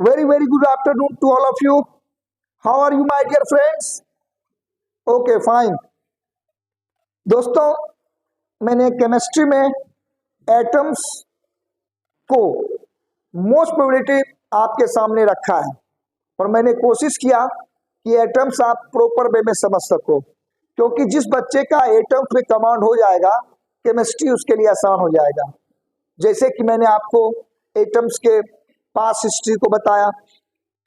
Very good afternoon to all of you. How are you, my dear friends? Okay, fine. दोस्तों, मैंने chemistry में atoms को most probability आपके सामने रखा है और मैंने कोशिश किया कि एटम्स आप प्रॉपर वे में समझ सको, क्योंकि जिस बच्चे का एटम्स में कमांड हो जाएगा, केमिस्ट्री उसके लिए आसान हो जाएगा। जैसे कि मैंने आपको एटम्स के पास हिस्ट्री को बताया।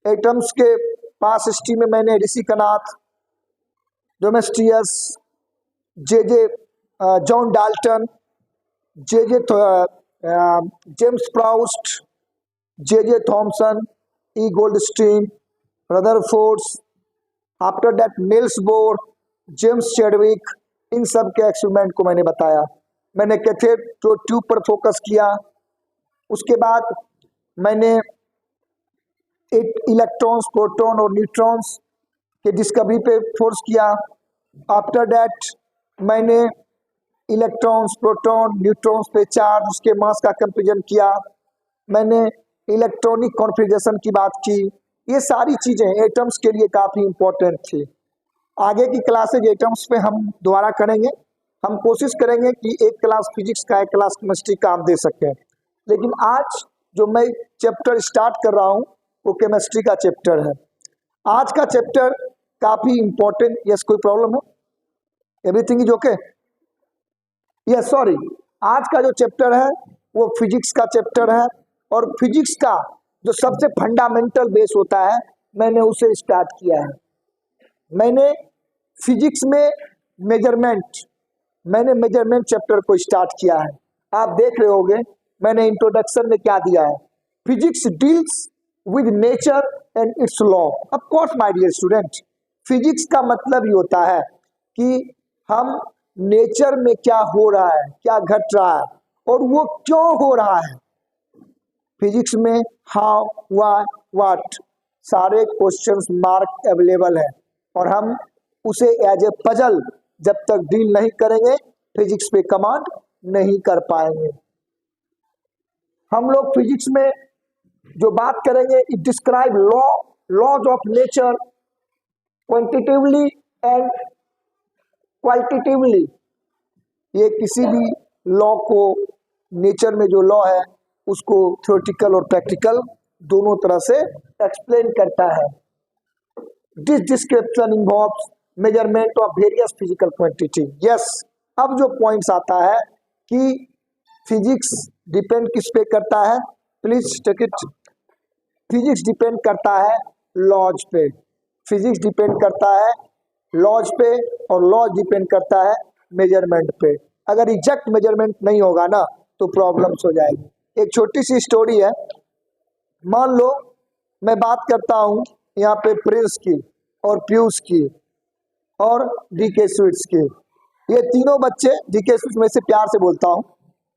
एटम्स के पास हिस्ट्री में मैंने ऋषिकनाथ, डोमेस्टियस, J John Dalton, J James Proust, J Thomson, E Goldstein, Rutherford's, after that Niels Bohr, James Chadwick, इन सब के एक्सपेरिमेंट को मैंने बताया। मैंने कैथेड तो ट्यूब पर फोकस किया। उसके बाद मैंने इलेक्ट्रॉन्स, प्रोटॉन और न्यूट्रॉन्स के डिस्कवरी पे फोर्स किया। आफ्टर दैट मैंने इलेक्ट्रॉन्स, प्रोटॉन, न्यूट्रॉन्स पे चार्ज, उसके मास का कंपेरिजन किया। मैंने इलेक्ट्रॉनिक कॉन्फ़िगरेशन की बात की। ये सारी चीज़ें एटम्स के लिए काफ़ी इम्पोर्टेंट थी। आगे की क्लासेज एटम्स पे हम दोबारा करेंगे। हम कोशिश करेंगे कि एक क्लास फिजिक्स का, एक क्लास केमिस्ट्री का आप दे सकें। लेकिन आज जो मैं चैप्टर स्टार्ट कर रहा हूँ वो केमिस्ट्री का चैप्टर है। आज का चैप्टर काफ़ी इम्पोर्टेंट। यस, कोई प्रॉब्लम हो? Everything is okay? Yes, sorry. आज का जो चैप्टर है वो फिजिक्स का चैप्टर है और फिजिक्स का जो सबसे फंडामेंटल बेस होता है, मैंने उसे स्टार्ट किया है। मैंने फिजिक्स में मेजरमेंट चैप्टर को स्टार्ट किया है। आप देख रहे होंगे मैंने इंट्रोडक्शन में क्या दिया है। Physics deals with nature and its law. Of course my dear student, physics का मतलब ही होता है कि हम नेचर में क्या हो रहा है, क्या घट रहा है और वो क्यों हो रहा है। फिजिक्स में हाउ, व्हाई, व्हाट सारे क्वेश्चंस मार्क अवेलेबल है और हम उसे एज ए पजल जब तक डील नहीं करेंगे, फिजिक्स पे कमांड नहीं कर पाएंगे। हम लोग फिजिक्स में जो बात करेंगे, it describe laws of nature quantitatively and qualitatively. ये किसी भी लॉ को, नेचर में जो लॉ है उसको थ्योरेटिकल और प्रैक्टिकल दोनों तरह से एक्सप्लेन करता है। This description involves measurement of various physical quantity. Yes, अब जो पॉइंट्स आता है कि फिजिक्स डिपेंड किस पे करता है, please take it. Physics depend करता है लॉज पे। फिजिक्स डिपेंड करता है लॉज पे और लॉज डिपेंड करता है मेजरमेंट पे। अगर एग्जैक्ट मेजरमेंट नहीं होगा ना तो प्रॉब्लम्स हो जाएगी। एक छोटी सी स्टोरी है। मान लो मैं बात करता हूँ यहाँ पे प्रिंस की और पीयूष की और डीके स्वीट्स की। ये तीनों बच्चे, डीके स्वीट्स में से प्यार से बोलता हूँ,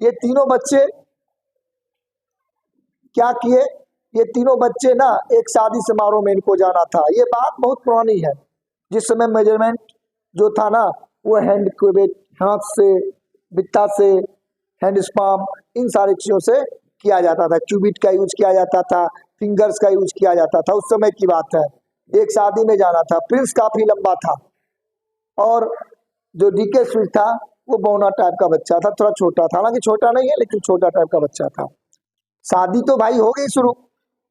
ये तीनों बच्चे क्या किए, ये तीनों बच्चे ना एक शादी समारोह में इनको जाना था। ये बात बहुत पुरानी है, जिस समय मेजरमेंट जो था ना वो हैंड क्यूबिट, हाथ से, बित्ता से, हैंड स्पाम, इन सारी चीज़ों से किया जाता था। क्यूबिट का यूज किया जाता था, फिंगर्स का यूज किया जाता था। उस समय की बात है। एक शादी में जाना था। प्रिंस काफ़ी लंबा था और जो डीके स्वीट था वो बौना टाइप का बच्चा था, थोड़ा छोटा था। हालांकि छोटा नहीं है लेकिन छोटा टाइप का बच्चा था। शादी तो भाई हो गई शुरू।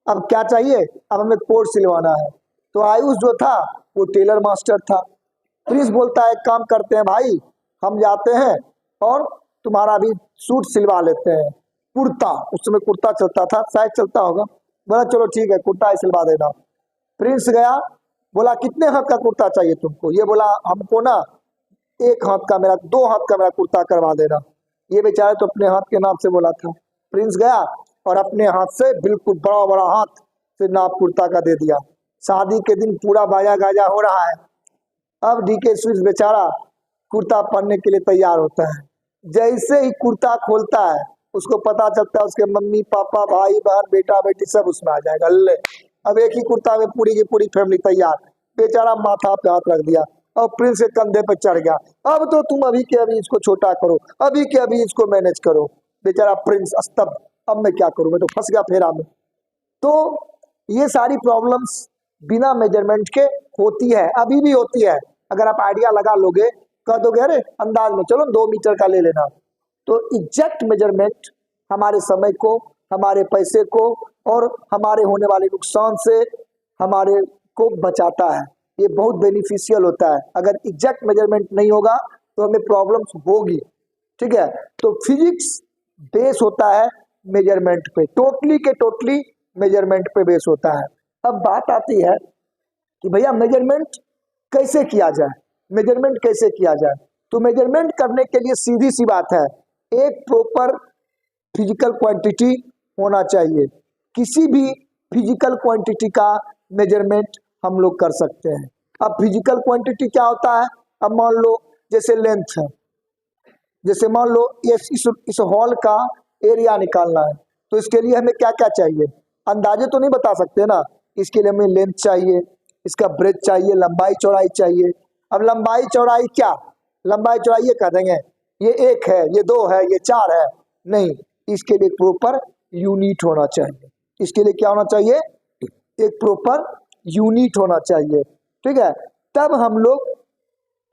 अब क्या चाहिए, अब हमें कोट सिलवाना है। तो आयुष जो था वो टेलर मास्टर था। प्रिंस बोलता है, काम करते हैं भाई, हम जाते हैं और तुम्हारा भी सूट सिलवा लेते हैं, कुर्ता। उस समय कुर्ता चलता था, शायद चलता होगा। बोला चलो ठीक है, कुर्ता ही सिलवा देना। प्रिंस गया, बोला कितने हाथ का कुर्ता चाहिए तुमको? ये बोला हमको ना एक हाथ का, मेरा 2 हाथ का मेरा कुर्ता करवा देना। ये बेचारे तो अपने हाथ के नाप से बोला था। प्रिंस गया और अपने हाथ से बिल्कुल बड़ा बड़ा हाथ से नाप कुर्ता का दे दिया। शादी के दिन पूरा बाजा गाजा हो रहा है। अब डीके स्वीट्स बेचारा कुर्ता पहनने के लिए तैयार होता है। जैसे ही कुर्ता खोलता है उसको पता चलता है उसके मम्मी पापा, भाई बहन, बेटा बेटी सब उसमें आ जाएगा। ले, अब एक ही कुर्ता में पूरी की पूरी फैमिली तैयार। बेचारा माथा पे हाथ रख दिया और प्रिंस के कंधे पे चढ़ गया। अब तो तुम अभी के अभी इसको छोटा करो, अभी के अभी इसको मैनेज करो। बेचारा प्रिंस स्तब्ध, अब मैं क्या करूं, मैं तो फंस गया फेरा में। तो ये सारी प्रॉब्लम्स बिना मेजरमेंट के होती है, अभी भी होती है। अगर आप आइडिया लगा लोगे, कह दोगे अरे अंदाज में चलो 2 मीटर का ले लेना, तो एग्जैक्ट मेजरमेंट हमारे समय को, हमारे पैसे को और हमारे होने वाले नुकसान से हमारे को बचाता है। ये बहुत बेनिफिशियल होता है। अगर एग्जैक्ट मेजरमेंट नहीं होगा तो हमें प्रॉब्लम्स होगी, ठीक है। तो फिजिक्स बेस होता है मेजरमेंट पे, टोटली के टोटली मेजरमेंट पे बेस होता है। अब बात आती है कि भैया मेजरमेंट कैसे किया जाए, मेजरमेंट कैसे किया जाए। तो मेजरमेंट करने के लिए सीधी सी बात है, एक प्रॉपर फिजिकल क्वांटिटी होना चाहिए। किसी भी फिजिकल क्वांटिटी का मेजरमेंट हम लोग कर सकते हैं। अब फिजिकल क्वांटिटी क्या होता है, अब मान लो जैसे लेंथ है, जैसे मान लो इस हॉल का एरिया निकालना है, तो इसके लिए हमें क्या क्या चाहिए, अंदाजे तो नहीं बता सकते ना। इसके लिए हमें लेंथ चाहिए, इसका ब्रेथ चाहिए, लंबाई चौड़ाई चाहिए। अब लंबाई चौड़ाई क्या, लंबाई चौड़ाई ये कह देंगे ये 1 है, ये 2 है, ये 4 है, नहीं। इसके लिए प्रॉपर यूनिट होना चाहिए। इसके लिए क्या होना चाहिए, एक प्रॉपर यूनिट होना चाहिए, ठीक है। तब हम लोग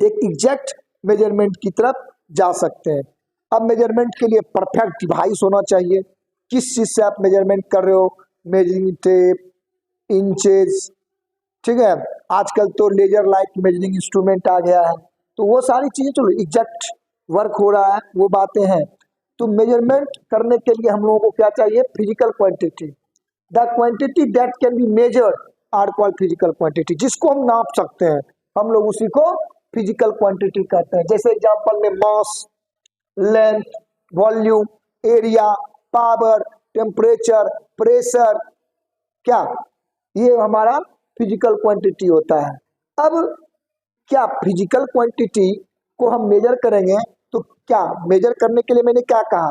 एक एग्जैक्ट मेजरमेंट की तरफ जा सकते हैं। अब मेजरमेंट के लिए परफेक्ट डिवाइस होना चाहिए। किस चीज से आप मेजरमेंट कर रहे हो, मेजरिंग टेप, इंचेस, ठीक है। आजकल तो लेजर लाइट मेजरिंग इंस्ट्रूमेंट आ गया है, तो वो सारी चीजें चलो एग्जैक्ट वर्क हो रहा है, वो बातें हैं। तो मेजरमेंट करने के लिए हम लोगों को क्या चाहिए, physical quantity. The quantity that can be measured are called physical quantity. जिसको हम नाप सकते हैं हम लोग उसी को फिजिकल क्वांटिटी कहते हैं। जैसे एग्जांपल में mass, length, volume, area, power, temperature, pressure, क्या ये हमारा फिजिकल क्वांटिटी होता है। अब क्या फिजिकल क्वांटिटी को हम मेजर करेंगे तो क्या मेजर करने के लिए मैंने क्या कहा,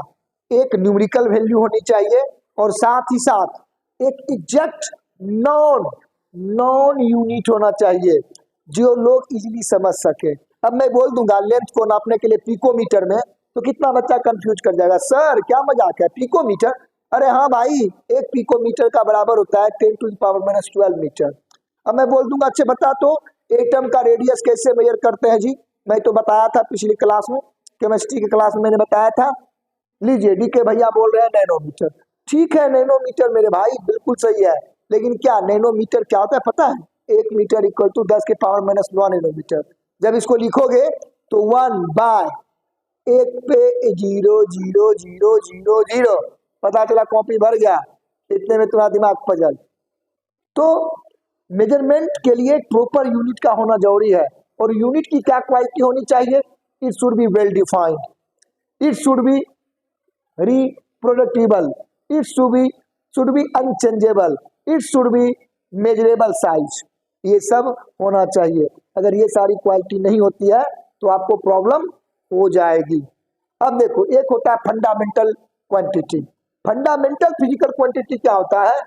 एक न्यूमेरिकल वैल्यू होनी चाहिए और साथ ही साथ एक एग्जैक्ट नॉन यूनिट होना चाहिए जो लोग इजीली समझ सके। अब मैं बोल दूंगा लेंथ को नापने के लिए पिकोमीटर में, तो कितना बच्चा कंफ्यूज कर जाएगा, सर क्या मजाक है पिकोमीटर। अरे हाँ भाई, एक पिकोमीटर का बराबर होता है 10⁻12 मीटर। अब मैं बोल दूंगा अच्छा बता तो एटम का रेडियस कैसे मेजर करते हैं जी, मैं तो बताया था पिछली क्लास में, केमिस्ट्री की क्लास में मैंने बताया था। लीजिए डीके भैया बोल रहे हैं नैनोमीटर। ठीक है नैनोमीटर मेरे भाई बिल्कुल सही है, लेकिन क्या नैनोमीटर क्या होता है पता है, 1 मीटर इक्वल टू 10⁻⁻⁻ नैनोमीटर। जब इसको लिखोगे तो 1/1 पे 0.0000, पता चला कॉपी भर गया, इतने में तुम्हारा दिमाग पजल। तो मेजरमेंट के लिए प्रॉपर यूनिट का होना जरूरी है। और यूनिट की क्या क्वालिटी होनी चाहिए, it should be well defined, it should be reproducible, it should be unchangeable, it should be measurable size, ये सब होना चाहिए। अगर ये सारी क्वालिटी नहीं होती है तो आपको प्रॉब्लम हो जाएगी। अब देखो एक होता है fundamental quantity. Fundamental physical quantity क्या होता है,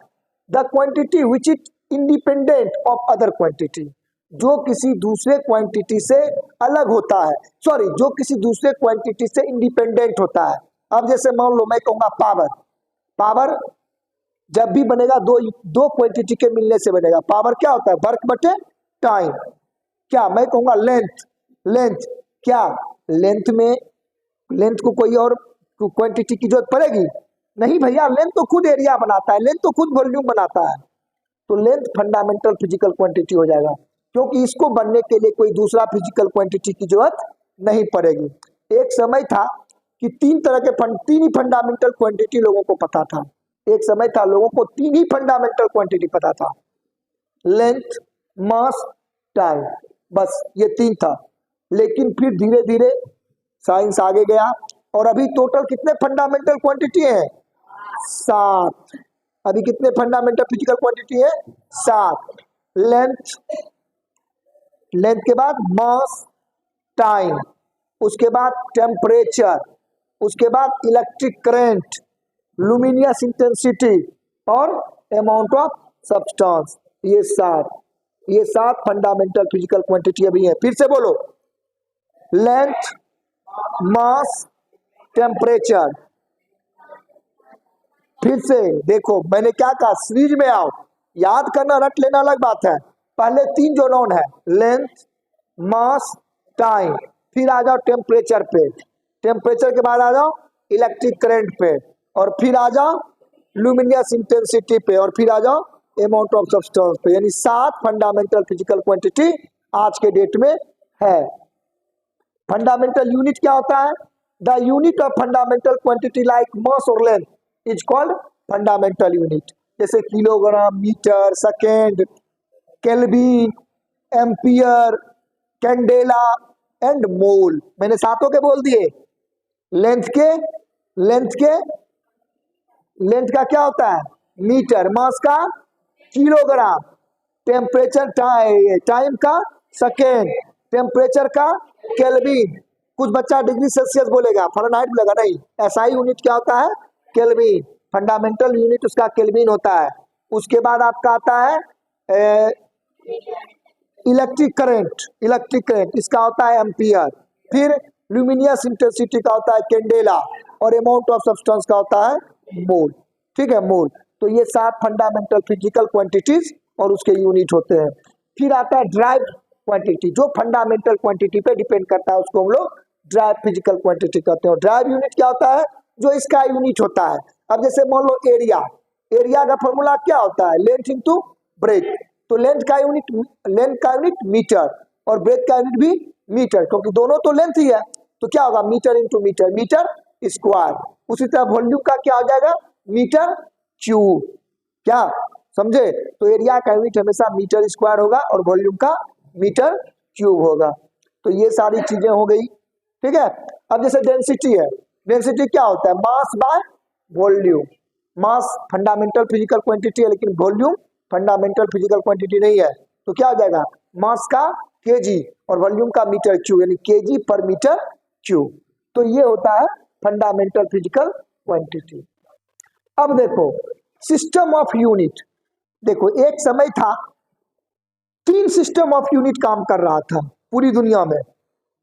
the quantity which is independent of other quantity, जो किसी दूसरे क्वांटिटी से अलग होता है, सॉरी जो किसी दूसरे क्वांटिटी से इंडिपेंडेंट होता है। अब जैसे मान लो मैं कहूंगा पावर, पावर जब भी बनेगा दो क्वांटिटी के मिलने से बनेगा। पावर क्या होता है, वर्क बटे टाइम। क्या मैं कहूंगा लेंथ, लेंथ क्या, लेंथ को कोई और क्वांटिटी की जरूरत पड़ेगी नहीं भैया, लेंथ तो खुद एरिया बनाता है, लेंथ तो खुद वॉल्यूम बनाता है। तो लेंथ फंडामेंटल फिजिकल क्वांटिटी हो जाएगा, क्योंकि इसको बनने के लिए कोई दूसरा फिजिकल क्वांटिटी की जरूरत नहीं पड़ेगी। एक समय था कि तीन ही फंडामेंटल क्वांटिटी लोगों को पता था। एक समय था लोगों को 3 ही फंडामेंटल क्वांटिटी पता था, लेंथ, मास, टाइम, बस ये 3 था। लेकिन फिर धीरे धीरे साइंस आगे गया और अभी टोटल कितने फंडामेंटल क्वांटिटी है, 7। अभी कितने फंडामेंटल फिजिकल क्वांटिटी है, 7। लेंथ, लेंथ के बाद मास, टाइम, उसके बाद टेम्परेचर, उसके बाद इलेक्ट्रिक करंट, लुमिनियस इंटेंसिटी और अमाउंट ऑफ सब्सटेंस। ये 7 फंडामेंटल फिजिकल क्वांटिटी अभी है। फिर से बोलो, लेंथ, मास, टेम्परेचर। फिर से देखो मैंने क्या कहा, सीरीज में आओ, याद करना, रट लेना अलग बात है। पहले तीन जो नोन है, लेंथ, मास, टाइम, फिर आ जाओ टेम्परेचर पे, टेम्परेचर के बाद आ जाओ इलेक्ट्रिक करंट पे, और फिर आ जाओ लुमिनियस इंटेंसिटी पे, और फिर आ जाओ अमाउंट ऑफ सब्सटेंस पे। यानी 7 फंडामेंटल फिजिकल क्वांटिटी आज के डेट में है। फंडामेंटल यूनिट क्या होता है? The unit of fundamental quantity like mass और length is called fundamental unit. जैसे kilogram, metre, second, kelvin, ampere, candela and mole. मैंने सातों के बोल दिए। लेंथ का क्या होता है? मीटर, मास का किलोग्राम, टेम्परेचर टाइम का सेकेंड, टेम्परेचर का केल्विन। कुछ बच्चा डिग्री सेल्सियस बोलेगा, फ़ारेनहाइट बोलेगा, नहीं, एसआई यूनिट क्या होता है? केल्विन। फंडामेंटल यूनिट उसका केल्विन होता है। उसके बाद आपका आता है इलेक्ट्रिक करंट, इसका होता है एम्पियर। फिर ल्यूमिनियस इंटेंसिटी का होता है कैंडेला, और अमाउंट ऑफ सब्सटेंस का होता है मोल। ठीक है, मोल। तो ये 7 फंडामेंटल फिजिकल क्वांटिटीज और उसके यूनिट होते हैं। फिर आता है ड्राइव क्वांटिटी, जो फंडामेंटल क्वांटिटी पे डिपेंड करता है, उसको हम लोग ड्राइव फिजिकल क्वांटिटी कहते हैं। ड्राइव यूनिट क्या होता है? जो इसका यूनिट होता है। अब जैसे मान लो एरिया का फॉर्मूला क्या होता है? Length into breadth. तो लेंथ का यूनिट मीटर, और ब्रेथ का यूनिट भी मीटर, क्योंकि दोनों तो लेंथ ही है। तो क्या होगा? Metre into metre square. उसी तरह वॉल्यूम का क्या हो जाएगा? Metre cube. क्या समझे? तो एरिया का यूनिट हमेशा मीटर स्क्वायर होगा और वॉल्यूम का मीटर क्यूब होगा। तो ये सारी चीजें हो गई। ठीक है। अब जैसे डेंसिटी है, डेंसिटी क्या होता है? Mass by volume. Mass fundamental physical quantity है, लेकिन वॉल्यूम फंडामेंटल फिजिकल क्वांटिटी नहीं है। तो क्या हो जाएगा? मास का केजी और वॉल्यूम का मीटर क्यूब, यानी केजी पर मीटर क्यूब। तो ये होता है फंडामेंटल फिजिकल क्वांटिटी। अब देखो सिस्टम ऑफ यूनिट। देखो एक समय था 3 सिस्टम ऑफ यूनिट काम कर रहा था पूरी दुनिया में।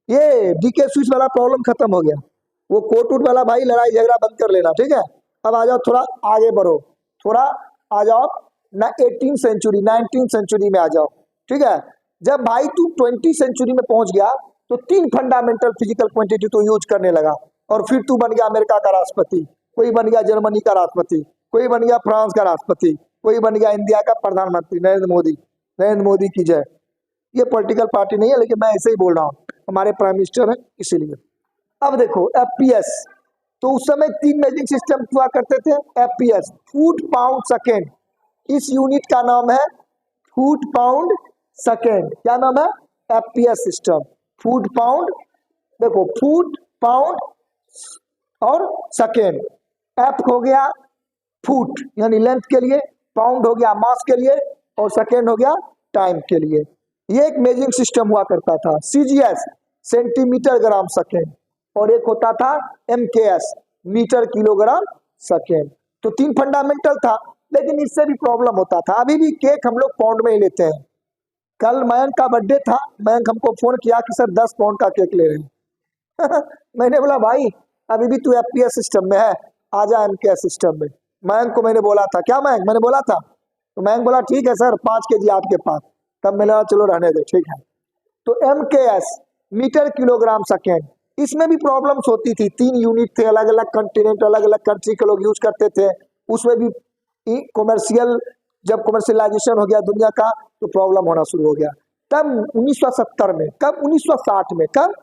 ये डीके स्विच वाला प्रॉब्लम खत्म हो गया। वो कोर्ट वोट वाला भाई लड़ाई झगड़ा बंद कर लेना, ठीक है। अब आ जाओ, थोड़ा आगे बढ़ो, थोड़ा आ जाओ ना 18 सेंचुरी 19 सेंचुरी में आ जाओ। ठीक है। जब भाई तू 20 सेंचुरी में पहुंच गया तो 3 फंडामेंटल फिजिकल क्वांटिटी तो यूज करने लगा, और फिर तू बन गया अमेरिका का राष्ट्रपति, कोई बन गया जर्मनी का राष्ट्रपति, कोई बन गया फ्रांस का राष्ट्रपति, कोई बन गया इंडिया का प्रधानमंत्री नरेंद्र मोदी की जय। ये पॉलिटिकल पार्टी नहीं है, लेकिन मैं ऐसे ही बोल रहा हूँ, हमारे प्राइम मिनिस्टर हैं इसीलिए। अब देखो एफपीएस, तो उस समय 3 मेजरिंग सिस्टम हुआ करते थे। एफपीएस फुट पाउंड सेकेंड, इस यूनिट का नाम है फुट पाउंड सेकेंड। क्या नाम है? FPS system, foot pound. देखो फुट पाउंड और सेकेंड। एफ हो गया फुट यानी लेंथ के लिए, पाउंड हो गया मास के लिए, और सेकेंड हो गया टाइम के लिए। ये एक मेजरिंग सिस्टम हुआ करता था। सीजीएस सेंटीमीटर ग्राम सेकेंड, और एक होता था एमकेएस मीटर किलोग्राम सेकेंड। तो 3 फंडामेंटल था, लेकिन इससे भी प्रॉब्लम होता था। अभी भी केक हम लोग पाउंड में ही लेते हैं। कल मयंक का बर्थडे था, मयंक हमको फोन किया कि सर 10 पाउंड का केक ले रहे हैं। मैंने बोला भाई अभी भी तू एफपीएस सिस्टम में है, आजा एमकेएस सिस्टम में। मयंक को मैंने बोला था, क्या मयंक, मैंने बोला था, तो मयंक बोला ठीक है सर 5 केजी आपके पास। तब मैंने बोला चलो रहने दे, ठीक है। तो एमकेएस मीटर किलोग्राम सेकेंड, इसमें भी प्रॉब्लम्स होती थी। 3 यूनिट थे, अलग अलग कंटिनेंट, अलग अलग कंट्री के लोग यूज करते थे। उसमें भी कॉमर्शियल, जब कॉमर्शियलाइजेशन हो गया दुनिया का, तो प्रॉब्लम होना शुरू हो गया। तब 1970 में, कब 1960 में, कब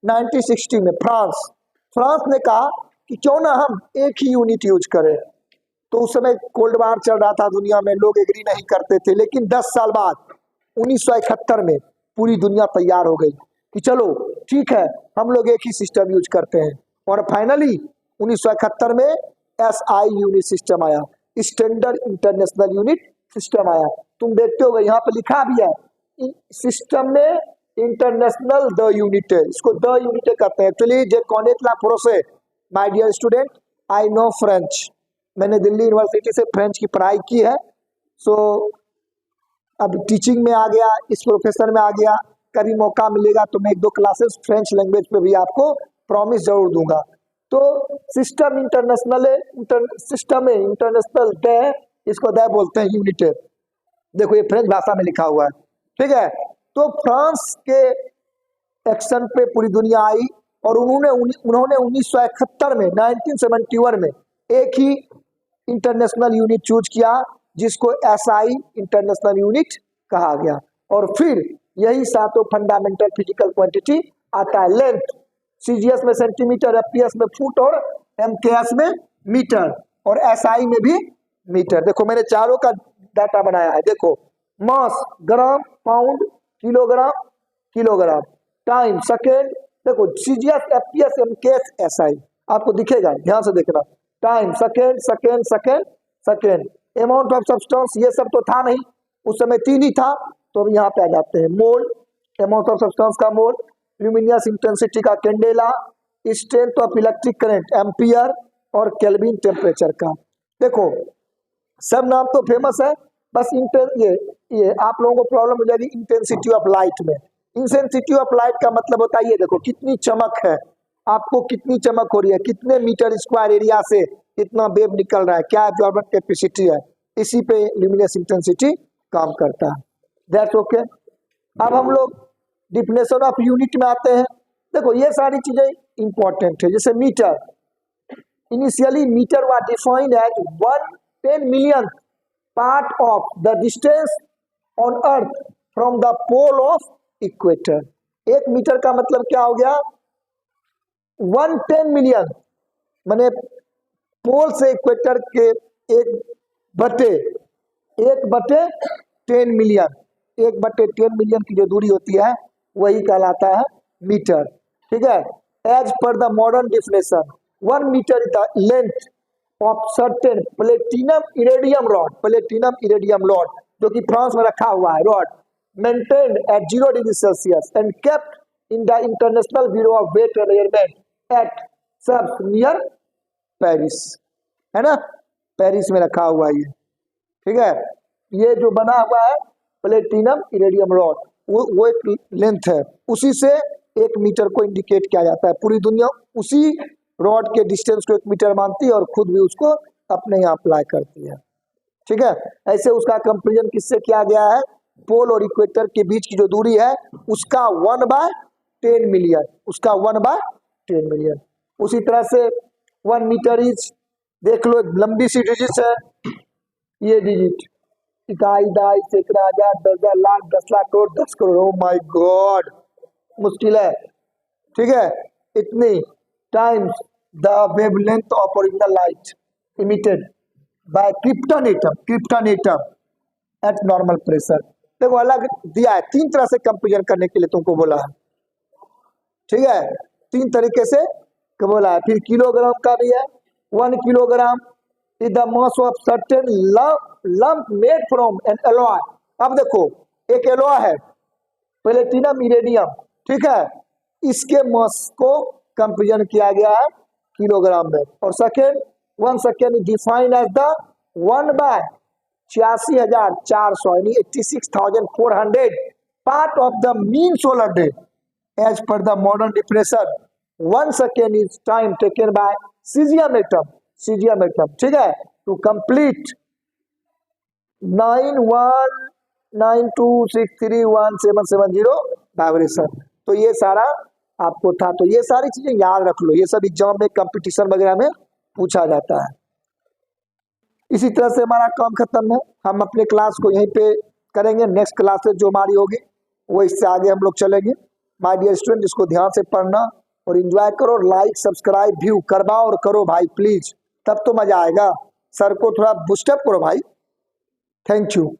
1960 में फ्रांस ने कहा कि क्यों ना हम एक ही यूनिट यूज करें। तो उस समय कोल्ड वार चल रहा था दुनिया में, लोग एग्री नहीं करते थे। लेकिन 10 साल बाद 1971 में पूरी दुनिया तैयार हो गई कि चलो ठीक है हम लोग एक ही सिस्टम यूज करते हैं। और फाइनली 1971 में एसआई यूनिट सिस्टम आया, स्टैंडर्ड इंटरनेशनल यूनिट सिस्टम आया। तुम देखते हो यहाँ पे लिखा भी है सिस्टम में इंटरनेशनल द यूनिट है, इसको द यूनिट कहते हैं। एक्चुअली जे कॉनेट ला फ्रोसे, my dear student, I know French, मैंने दिल्ली यूनिवर्सिटी से फ्रेंच की पढ़ाई की है। सो अब टीचिंग में आ गया, इस प्रोफेशन में आ गया। कभी मौका मिलेगा तो मैं 1-2 क्लासेस फ्रेंच लैंग्वेज पे भी आपको प्रॉमिस जरूर दूंगा। तो सिस्टम इंटरनेशनल है, सिस्टम है इंटरनेशनल द, इसको द बोलते हैं यूनिट है। देखो ये फ्रेंच भाषा में लिखा हुआ है, ठीक है। तो फ्रांस के एक्शन पे पूरी दुनिया आई और उन्होंने 1971 में 1971 में एक ही इंटरनेशनल यूनिट चूज किया जिसको एसआई इंटरनेशनल यूनिट कहा गया। और फिर यही सातों फंडामेंटल फिजिकल क्वांटिटी आता है। लेंथ सीजीएस में सेंटीमीटर, एफपीएस में फुट और एमकेएस में मीटर और एसआई में भी मीटर। देखो मैंने चारों का डाटा बनाया है। देखो mass gram, pound, kilogram, kilogram, time second, देखो सीजीएस, एफपीएस, एमकेएस, एसआई आपको दिखेगा, ध्यान से देखना। Time second, second, second, second, amount of substance ये सब तो था नहीं, उस समय 3 ही था, तो हम यहाँ पे आ जाते हैं। मोल, अमाउंट ऑफ सब्सटेंस का मोल, ल्यूमिनियस इंटेंसिटी का candela, strength of electric current ampere और केल्विन टेम्परेचर का। देखो सब नाम तो फेमस है, बस ये आप लोगों को प्रॉब्लम हो जाएगी इंटेंसिटी ऑफ लाइट में। इंटेंसिटी ऑफ लाइट का मतलब होता है ये देखो कितनी चमक है, आपको कितनी चमक हो रही है, कितने मीटर स्क्वायर एरिया से कितना वेव निकल रहा है, क्या एब्जॉर्बेंट कैपेसिटी है, इसी पे ल्यूमिनस इंटेंसिटी काम करता है। That's okay. अब हम लोग डिफिनेशन ऑफ यूनिट में आते हैं। देखो ये सारी चीजें इंपॉर्टेंट है। जैसे metre, initially metre was defined as 1/10 million part of the distance on earth from the pole of equator. 1 metre का मतलब क्या हो गया, 1/10 मिलियन, माने पोल से इक्वेटर के 1/10 मिलियन, 1/10 मिलियन की जो दूरी होती है वही कहलाता है मीटर, ठीक है। As per the modern definition 1 metre is the length of certain platinum iridium rod, platinum iridium rod जो कि फ्रांस में रखा हुआ है, rod maintained at 0 degree celsius and kept in the international bureau of weight and measurement at सब near Paris, है ना, Paris में रखा हुआ है ये, ठीक है। ये जो बना हुआ है प्लेटिनम इरेडियम रॉड वो एक लेंथ है, उसी से 1 मीटर को इंडिकेट किया जाता है। पूरी दुनिया उसी रॉड के डिस्टेंस को 1 मीटर मानती है और खुद भी उसको अपने यहाँ अप्लाई करती है, ठीक है। ऐसे उसका कंपेरिजन किससे किया गया है, पोल और इक्वेटर के बीच की जो दूरी है उसका 1/10 मिलियन, उसका 1/10 मिलियन। उसी तरह से 1 मीटर इज, देख लो लंबी सी डिजिट है, ये डिजिट इकाई, दाई, सैकड़ा, हजार, 10,000, lakh, 10 lakh, crore, 10 crore, oh my god मुश्किल है, ठीक है। इतनी times the wavelength of original light emitted by krypton atom at normal pressure. देखो अलग दिया है, 3 तरह से कंपेरिजन करने के लिए तुमको बोला है, ठीक है, 3 तरीके से बोला है। फिर किलोग्राम का भी है, 1 kilogram is the mass of certain lump made from N alloy. अब देखो एक एलॉय है प्लेटिनम इरेडियम, ठीक है, इसके मास को कंपेरिजन किया गया है किलोग्राम में। और second 1 second is defined as the 1/86,400 यानी 86,400 part of the mean solar day. As per the modern definition 1 second is time taken by caesium atom, ठीक है, टू कंप्लीट 9192631770 वाइब्रेशन। तो ये सारा आपको था, तो ये सारी चीजें याद रख लो, ये सब एग्जाम में कंपटीशन वगैरह में पूछा जाता है। इसी तरह से हमारा काम खत्म है, हम अपने क्लास को यहीं पे करेंगे। नेक्स्ट क्लासेस जो हमारी होगी वो इससे आगे हम लोग चलेंगे। माय डियर स्टूडेंट, इसको ध्यान से पढ़ना और एंजॉय करो, लाइक सब्सक्राइब व्यू करवाओ और करो भाई प्लीज, तब तो मजा आएगा। सर को थोड़ा बूस्टअप करो भाई। Thank you.